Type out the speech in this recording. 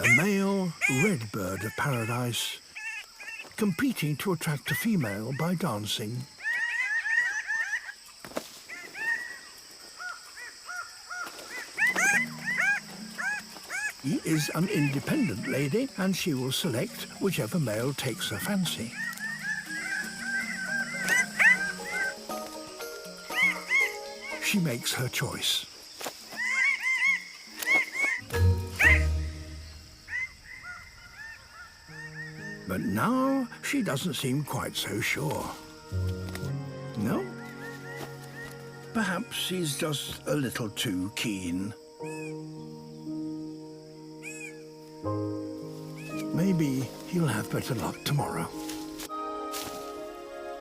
A male red bird of paradise, competing to attract a female by dancing. He is an independent lady, and she will select whichever male takes her fancy. She makes her choice. But now she doesn't seem quite so sure. No? Perhaps she's just a little too keen. Maybe he'll have better luck tomorrow.